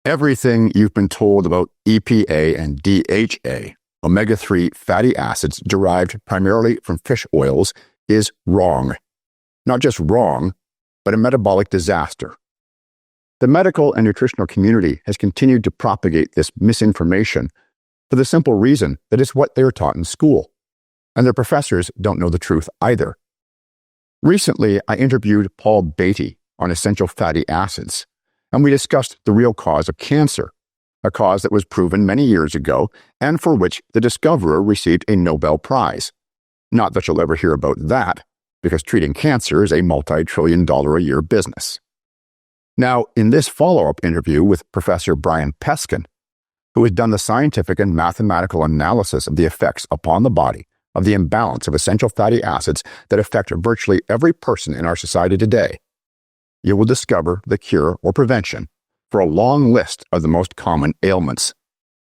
Everything you've been told about EPA and DHA, omega-3 fatty acids derived primarily from fish oils, is wrong. Not just wrong, but a metabolic disaster. The medical and nutritional community has continued to propagate this misinformation for the simple reason that it's what they're taught in school, and their professors don't know the truth either. Recently, I interviewed Paul Beatty on essential fatty acids, and we discussed the real cause of cancer, a cause that was proven many years ago and for which the discoverer received a Nobel Prize. Not that you'll ever hear about that, because treating cancer is a multi-trillion-dollar-a-year business. Now, in this follow-up interview with Professor Brian Peskin, who has done the scientific and mathematical analysis of the effects upon the body of the imbalance of essential fatty acids that affect virtually every person in our society today, you will discover the cure or prevention for a long list of the most common ailments: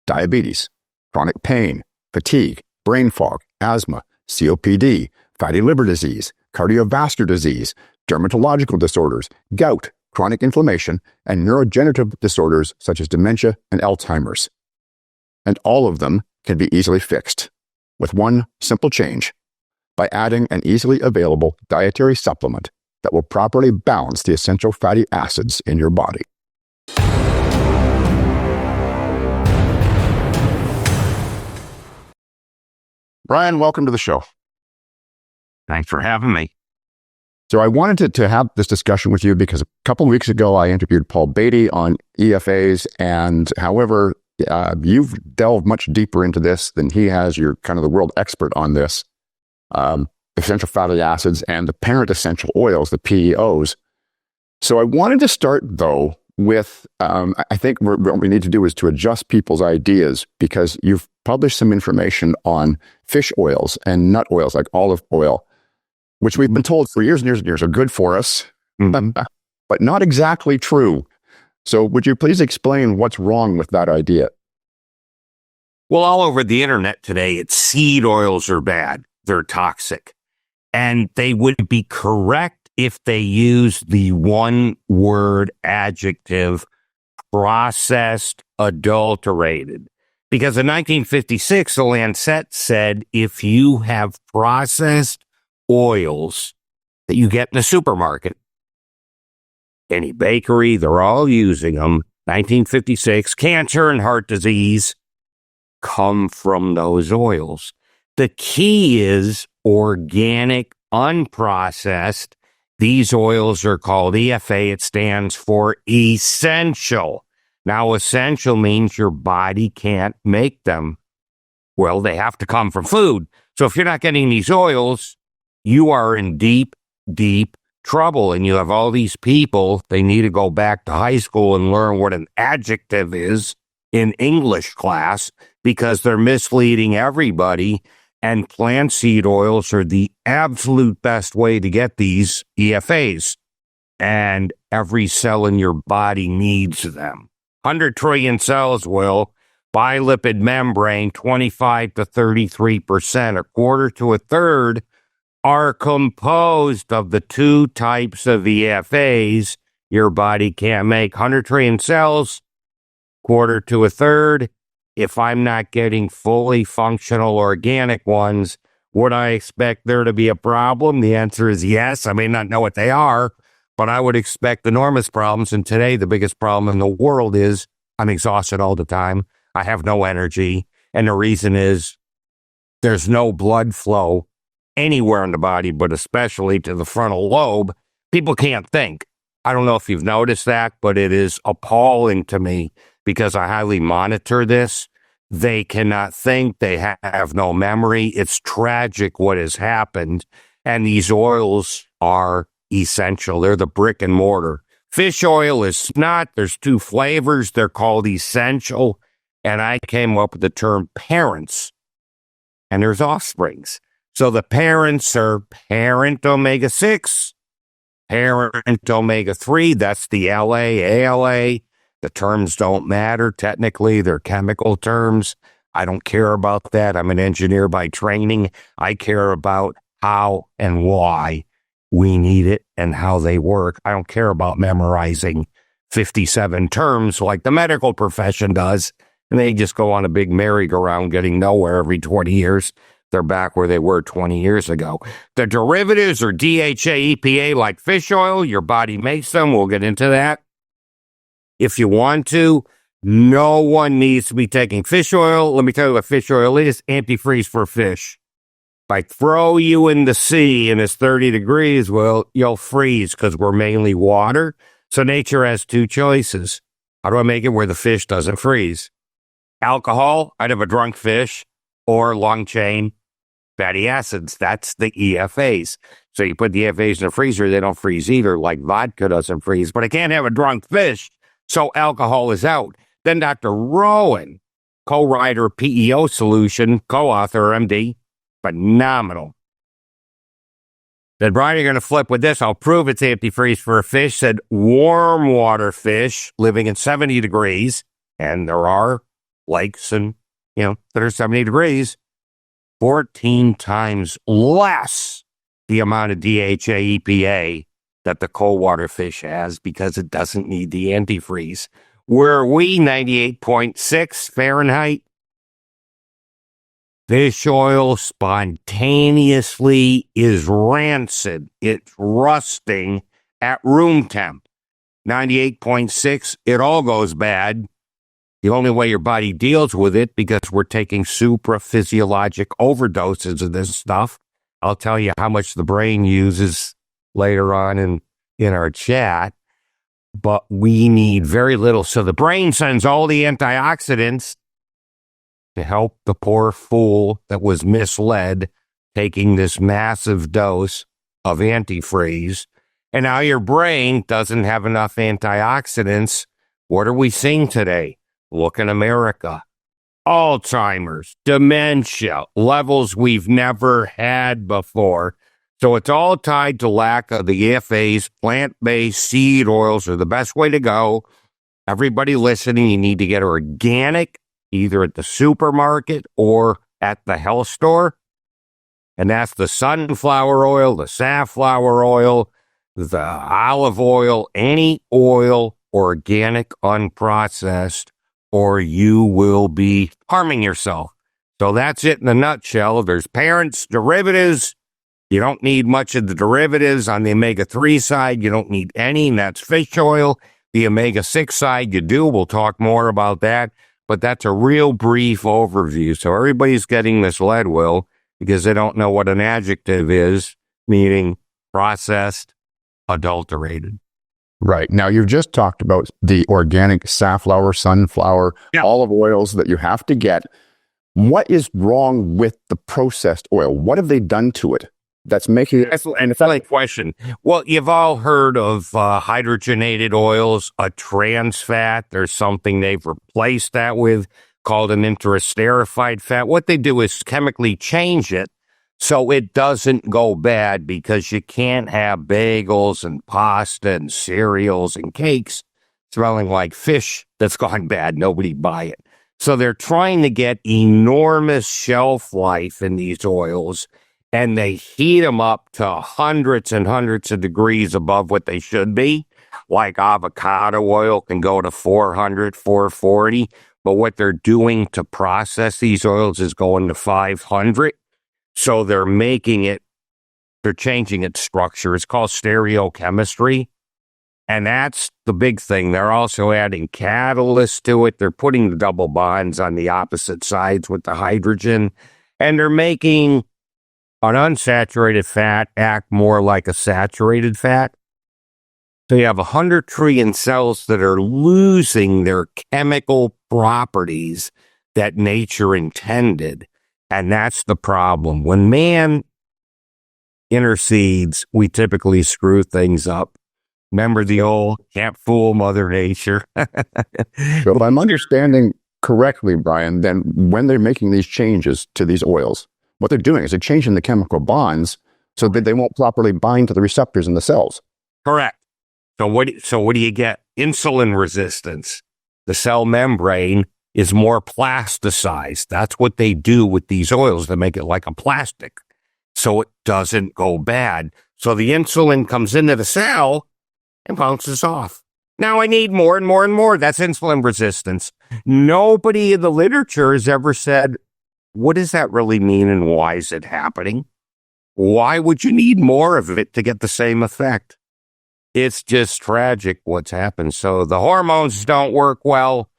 diabetes, chronic pain, fatigue, brain fog, asthma, COPD, fatty liver disease, cardiovascular disease, dermatological disorders, gout, chronic inflammation, and neurodegenerative disorders such as dementia and Alzheimer's. And all of them can be easily fixed with one simple change: by adding an easily available dietary supplement that will properly balance the essential fatty acids in your body. Brian, welcome to the show. Thanks for having me. So I wanted to have this discussion with you because a couple of weeks ago I interviewed Paul Beatty on EFAs, and however, you've delved much deeper into this than he has. You're kind of the world expert on this. Essential fatty acids and the parent essential oils, the PEOs. So I wanted to start, though, with, I think what we need to do is to adjust people's ideas, because you've published some information on fish oils and nut oils like olive oil, which we've been told for years and years and years are good for us, but not exactly true. So would you please explain what's wrong with that idea? Well, all over the internet today, it's seed oils are bad. They're toxic. And they would be correct if they used the one-word adjective processed, adulterated. Because in 1956, the Lancet said if you have processed oils that you get in the supermarket, any bakery, they're all using them. 1956, cancer and heart disease come from those oils. The key is organic, unprocessed. These oils are called EFA. It stands for essential. Now, essential means your body can't make them. Well, they have to come from food. So if you're not getting these oils, you are in deep, deep trouble. And you have all these people, they need to go back to high school and learn what an adjective is in English class, because they're misleading everybody. And plant seed oils are the absolute best way to get these EFAs. And every cell in your body needs them. 100 trillion cells will. Bilipid membrane, 25 to 33%, a quarter to a third, are composed of the two types of EFAs your body can't make. 100 trillion cells, quarter to a third. If I'm not getting fully functional organic ones, would I expect there to be a problem? The answer is yes. I may not know what they are, but I would expect enormous problems. And today, the biggest problem in the world is I'm exhausted all the time. I have no energy. And the reason is there's no blood flow anywhere in the body, but especially to the frontal lobe. People can't think. I don't know if you've noticed that, but it is appalling to me because I highly monitor this. They cannot think. They have no memory. It's tragic what has happened. And these oils are essential. They're the brick and mortar. Fish oil is not. There's two flavors. They're called essential. And I came up with the term parents. And there's offsprings. So the parents are parent omega-6, parent omega-3. That's the LA, ALA. The terms don't matter. Technically, they're chemical terms. I don't care about that. I'm an engineer by training. I care about how and why we need it and how they work. I don't care about memorizing 57 terms like the medical profession does, and they just go on a big merry-go-round getting nowhere every 20 years. They're back where they were 20 years ago. The derivatives are DHA, EPA, like fish oil. Your body makes them. We'll get into that. If you want to, no one needs to be taking fish oil. Let me tell you what fish oil is. Antifreeze for fish. If I throw you in the sea and it's 30 degrees, well, you'll freeze because we're mainly water. So nature has two choices. How do I make it where the fish doesn't freeze? Alcohol, I'd have a drunk fish, or long chain fatty acids. That's the EFAs. So you put the EFAs in the freezer, they don't freeze either, like vodka doesn't freeze. But I can't have a drunk fish, so alcohol is out. Then Dr. Rowan, co-writer PEO solution, co-author MD, phenomenal. Said, Brian, you're going to flip with this. I'll prove it's antifreeze for a fish. Said, warm water fish living at 70 degrees, and there are lakes and, that are 70 degrees, 14 times less the amount of DHA EPA that the cold water fish has because it doesn't need the antifreeze. Where are we? 98.6 Fahrenheit. Fish oil spontaneously is rancid. It's rusting at room temp. 98.6, it all goes bad. The only way your body deals with it, because we're taking supraphysiologic overdoses of this stuff. I'll tell you how much the brain uses later on in our chat. But we need very little. So the brain sends all the antioxidants to help the poor fool that was misled taking this massive dose of antifreeze. And now your brain doesn't have enough antioxidants. What are we seeing today? Look in America. Alzheimer's, dementia, levels we've never had before. So it's all tied to lack of the EFAs. Plant-based seed oils are the best way to go. Everybody listening, you need to get organic, either at the supermarket or at the health store. And that's the sunflower oil, the safflower oil, the olive oil, any oil, organic, unprocessed, or you will be harming yourself. So that's it in a nutshell. There's parents, derivatives. You don't need much of the derivatives. On the omega-3 side, you don't need any, and that's fish oil. The omega-6 side, you do. We'll talk more about that. But that's a real brief overview. So everybody's getting this lead, Will, because they don't know what an adjective is, meaning processed, adulterated. Right. Now, you've just talked about the organic safflower, sunflower, olive oils that you have to get. What is wrong with the processed oil? What have they done to it that's making it? That's an excellent question. Well, you've all heard of hydrogenated oils, a trans fat. There's something they've replaced that with called an interesterified fat. What they do is chemically change it so it doesn't go bad, because you can't have bagels and pasta and cereals and cakes smelling like fish that's gone bad. Nobody buy it. So they're trying to get enormous shelf life in these oils, and they heat them up to hundreds and hundreds of degrees above what they should be. Like avocado oil can go to 400, 440. But what they're doing to process these oils is going to 500. So they're changing its structure. It's called stereochemistry. And that's the big thing. They're also adding catalysts to it. They're putting the double bonds on the opposite sides with the hydrogen. And they're making an unsaturated fat act more like a saturated fat. So you have 100 trillion cells that are losing their chemical properties that nature intended. And that's the problem. When man intercedes, we typically screw things up. Remember the old can't fool Mother Nature? Well, if I'm understanding correctly, Brian, then when they're making these changes to these oils, what they're doing is they're changing the chemical bonds so that they won't properly bind to the receptors in the cells. Correct. So what do you get? Insulin resistance. The cell membrane is more plasticized. That's what they do with these oils. They make it like a plastic so it doesn't go bad. So the insulin comes into the cell and bounces off. Now I need more and more and more. That's insulin resistance. Nobody in the literature has ever said, what does that really mean and why is it happening? Why would you need more of it to get the same effect? It's just tragic what's happened. So the hormones don't work well.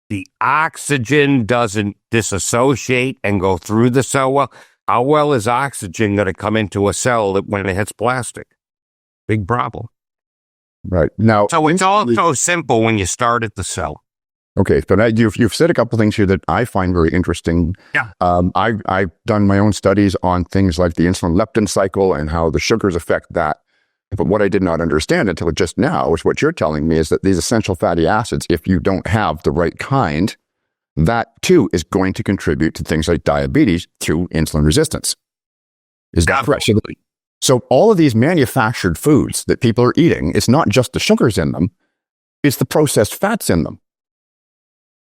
The oxygen doesn't disassociate and go through the cell well. How well is oxygen going to come into a cell when it hits plastic? Big problem. Right. Now, so it's all so simple when you start at the cell. Okay, so now you've said a couple of things here that I find very interesting. Yeah. I've done my own studies on things like the insulin leptin cycle and how the sugars affect that. But what I did not understand until just now is what you're telling me is that these essential fatty acids, if you don't have the right kind, that too is going to contribute to things like diabetes through insulin resistance. Is that correct? So all of these manufactured foods that people are eating, it's not just the sugars in them, it's the processed fats in them.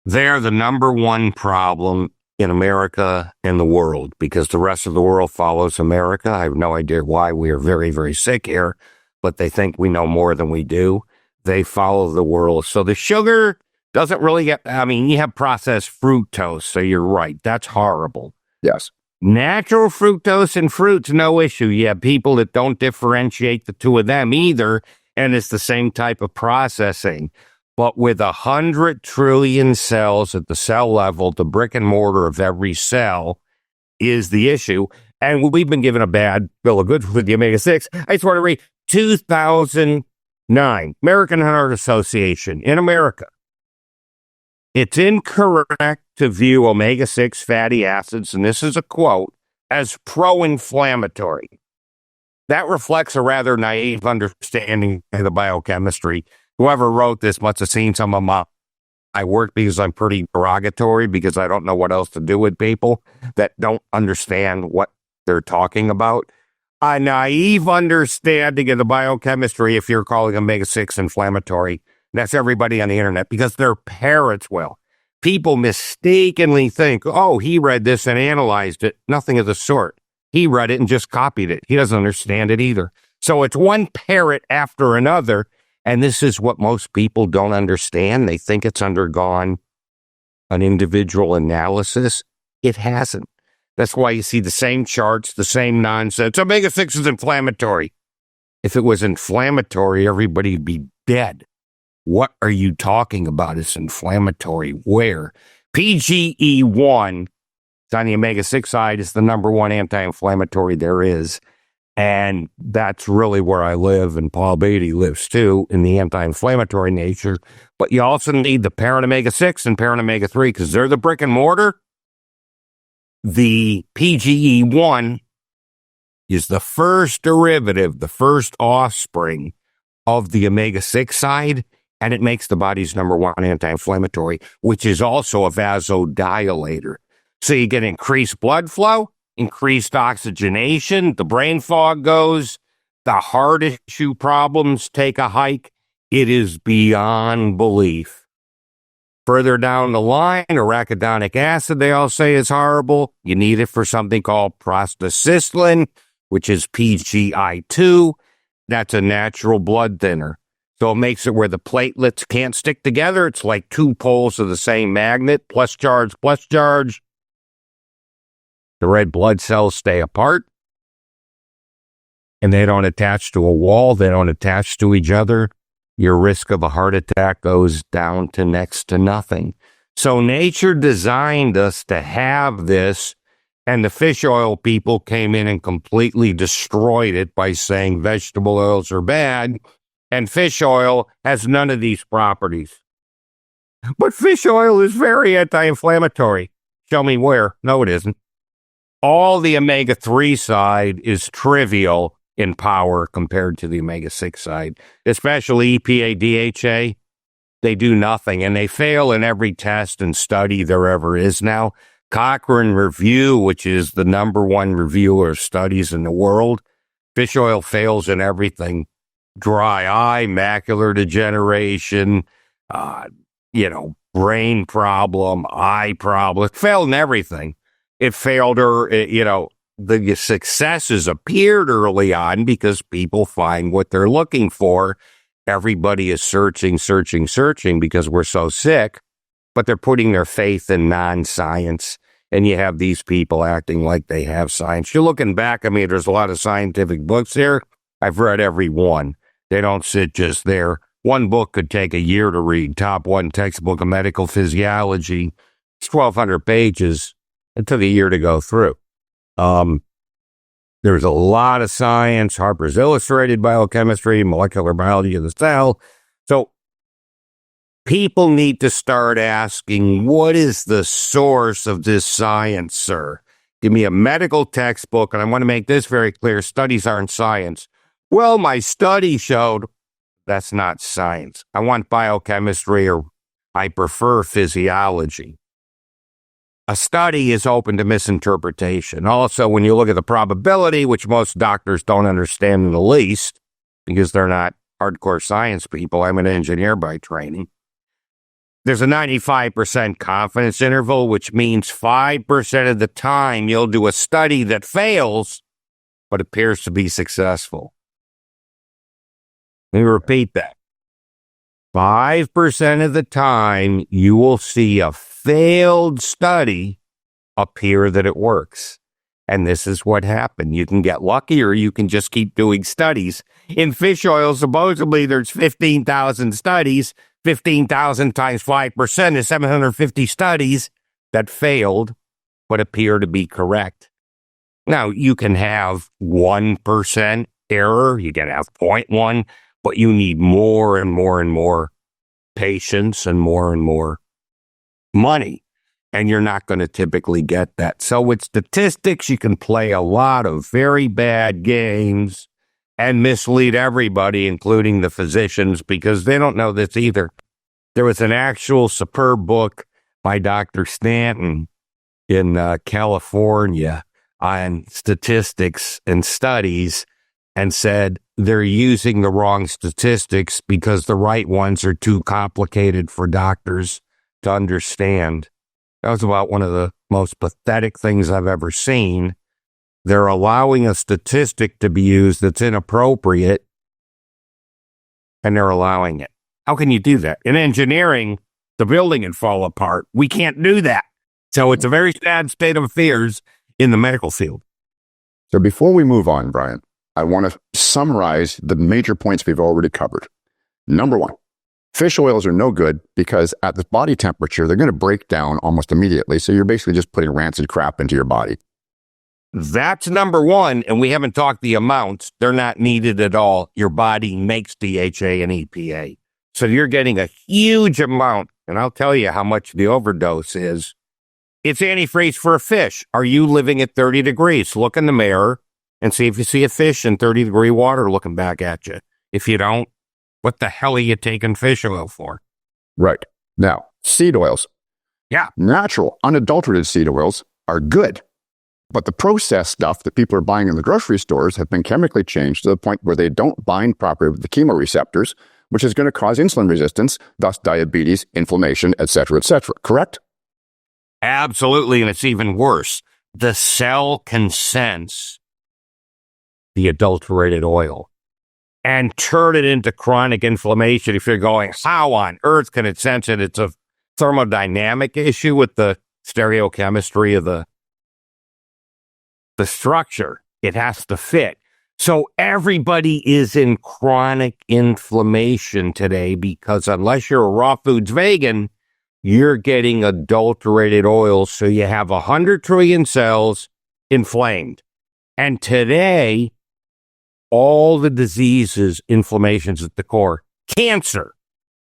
They're the number one problem in America and the world because the rest of the world follows America. I have no idea why. We are very, very sick here, but they think we know more than we do. They follow the world. So the sugar doesn't really get, you have processed fructose, so you're right. That's horrible. Yes. Natural fructose in fruits, no issue. You have people that don't differentiate the two of them either, and it's the same type of processing. But with 100 trillion cells at the cell level, the brick and mortar of every cell is the issue. And we've been given a bad bill of goods with the omega-6. I just want to read 2009, American Heart Association in America. It's incorrect to view omega-6 fatty acids, and this is a quote, as pro-inflammatory. That reflects a rather naive understanding of the biochemistry. Whoever wrote this must have seen some of my work because I'm pretty derogatory because I don't know what else to do with people that don't understand what they're talking about. A naive understanding of the biochemistry if you're calling omega-6 inflammatory. That's everybody on the internet because their parrots will. People mistakenly think, oh, he read this and analyzed it. Nothing of the sort. He read it and just copied it. He doesn't understand it either. So it's one parrot after another. And this is what most people don't understand. They think it's undergone an individual analysis. It hasn't. That's why you see the same charts, the same nonsense. Omega-6 is inflammatory. If it was inflammatory, everybody would be dead. What are you talking about? It's inflammatory. Where? PGE1, it's on the omega-6 side, is the number one anti-inflammatory there is. And that's really where I live, and Paul Beatty lives too, in the anti-inflammatory nature. But you also need the parent omega-6 and parent omega-3 because they're the brick and mortar. The PGE1 is the first derivative, the first offspring of the omega-6 side, and it makes the body's number one anti-inflammatory, which is also a vasodilator. So you get increased blood flow, increased oxygenation, the brain fog goes, the heart issue problems take a hike. It is beyond belief. Further down the line, arachidonic acid, they all say is horrible. You need it for something called prostacyclin, which is PGI2. That's a natural blood thinner. So it makes it where the platelets can't stick together. It's like two poles of the same magnet, plus charge, plus charge. The red blood cells stay apart, and they don't attach to a wall. They don't attach to each other. Your risk of a heart attack goes down to next to nothing. So nature designed us to have this, and the fish oil people came in and completely destroyed it by saying vegetable oils are bad, and fish oil has none of these properties. But fish oil is very anti-inflammatory. Show me where. No, it isn't. All the omega-3 side is trivial in power compared to the omega-6 side, especially EPA, DHA. They do nothing, and they fail in every test and study there ever is now. Cochrane Review, which is the number one reviewer of studies in the world, fish oil fails in everything. Dry eye, macular degeneration, brain problem, eye problem. It failed in everything. It failed her, the successes appeared early on because people find what they're looking for. everybody is searching because we're so sick, but they're putting their faith in non-science. And you have these people acting like they have science. You're looking back, I mean, there's a lot of scientific books here. I've read every one. They don't sit just there. One book could take a year to read. Top one textbook of medical physiology. It's 1,200 pages. It took a year to go through. There's a lot of science, Harper's Illustrated Biochemistry, Molecular Biology of the Cell. So people need to start asking, what is the source of this science, sir? Give me a medical textbook, and I want to make this very clear. Studies aren't science. Well, my study showed that's not science. I want biochemistry, or I prefer physiology. A study is open to misinterpretation. Also, when you look at the probability, which most doctors don't understand in the least, because they're not hardcore science people. I'm an engineer by training. There's a 95% confidence interval, which means 5% of the time you'll do a study that fails, but appears to be successful. Let me repeat that. 5% of the time you will see a failed study appear that it works. And this is what happened. You can get lucky, or you can just keep doing studies. In fish oil, supposedly there's 15,000 studies. 15,000 times 5% is 750 studies that failed but appear to be correct. Now, you can have 1% error. You can have 0.1, but you need more and more and more patience and more money. And you're not going to typically get that. So with statistics, you can play a lot of very bad games and mislead everybody, including the physicians, because they don't know this either. There was an actual superb book by Dr. Stanton in California on statistics and studies, and said they're using the wrong statistics because the right ones are too complicated for doctors to understand. That was about one of the most pathetic things I've ever seen. They're allowing a statistic to be used that's inappropriate, and they're allowing it. How can you do that? In engineering, the building would fall apart. We can't do that. So it's a very sad state of affairs in the medical field. So before we move on, Brian, I want to summarize the major points we've already covered. Number one, fish oils are no good because at the body temperature, they're going to break down almost immediately. So you're basically just putting rancid crap into your body. That's number one, and we haven't talked the amounts. They're not needed at all. Your body makes DHA and EPA. So you're getting a huge amount, and I'll tell you how much the overdose is. It's antifreeze for a fish. Are you living at 30 degrees? Look in the mirror and see if you see a fish in 30-degree water looking back at you. If you don't, what the hell are you taking fish oil for? Right. Now, seed oils. Yeah. Natural, unadulterated seed oils are good. But the processed stuff that people are buying in the grocery stores have been chemically changed to the point where they don't bind properly with the chemoreceptors, which is going to cause insulin resistance, thus diabetes, inflammation, etc., correct? Absolutely, and it's even worse. The cell can sense the adulterated oil and turn it into chronic inflammation. If you're going, how on earth can it sense it? It's a thermodynamic issue with the stereochemistry of the structure. It has to fit. So everybody is in chronic inflammation today because unless you're a raw foods vegan, you're getting adulterated oils. So you have 100 trillion cells inflamed. And today, all the diseases, inflammations at the core. Cancer.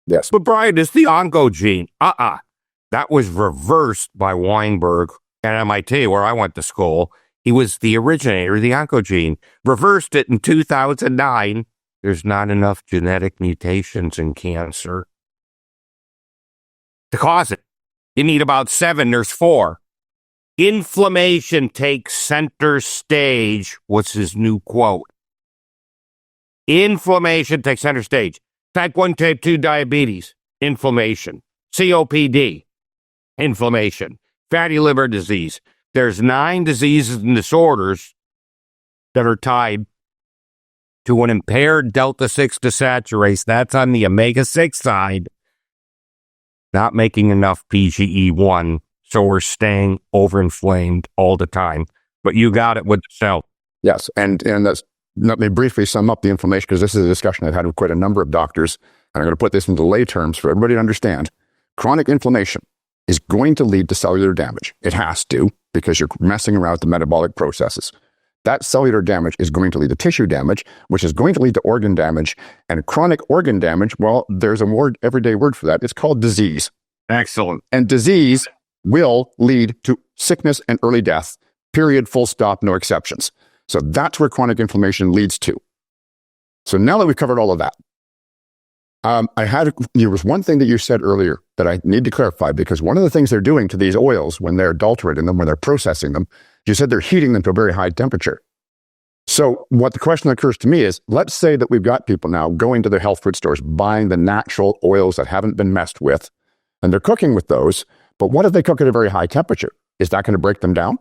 Yes. But Brian, it's the oncogene. That was reversed by Weinberg at MIT, where I went to school. He was the originator of the oncogene. Reversed it in 2009. There's not enough genetic mutations in cancer to cause it. You need about 7. There's 4. Inflammation takes center stage. What's his new quote? Inflammation takes center stage. Type 1, type 2 diabetes, inflammation. COPD, inflammation. Fatty liver disease. There's 9 diseases and disorders that are tied to an impaired delta-6 desaturase. That's on the omega-6 side. Not making enough PGE1, so we're staying overinflamed all the time. But you got it with the cell. Yes, and that's, let me briefly sum up the inflammation, because this is a discussion I've had with quite a number of doctors, and I'm going to put this into lay terms for everybody to understand. Chronic inflammation is going to lead to cellular damage. It has to, because you're messing around with the metabolic processes. That cellular damage is going to lead to tissue damage, which is going to lead to organ damage. And chronic organ damage, well, there's a word, everyday word for that. It's called disease. Excellent. And disease will lead to sickness and early death, period, full stop, no exceptions. So that's where chronic inflammation leads to. So now that we've covered all of that, there was one thing that you said earlier that I need to clarify, because one of the things they're doing to these oils when they're adulterating them, when they're processing them, you said they're heating them to a very high temperature. So what the question that occurs to me is, let's say that we've got people now going to their health food stores, buying the natural oils that haven't been messed with, and they're cooking with those, but what if they cook at a very high temperature? Is that going to break them down?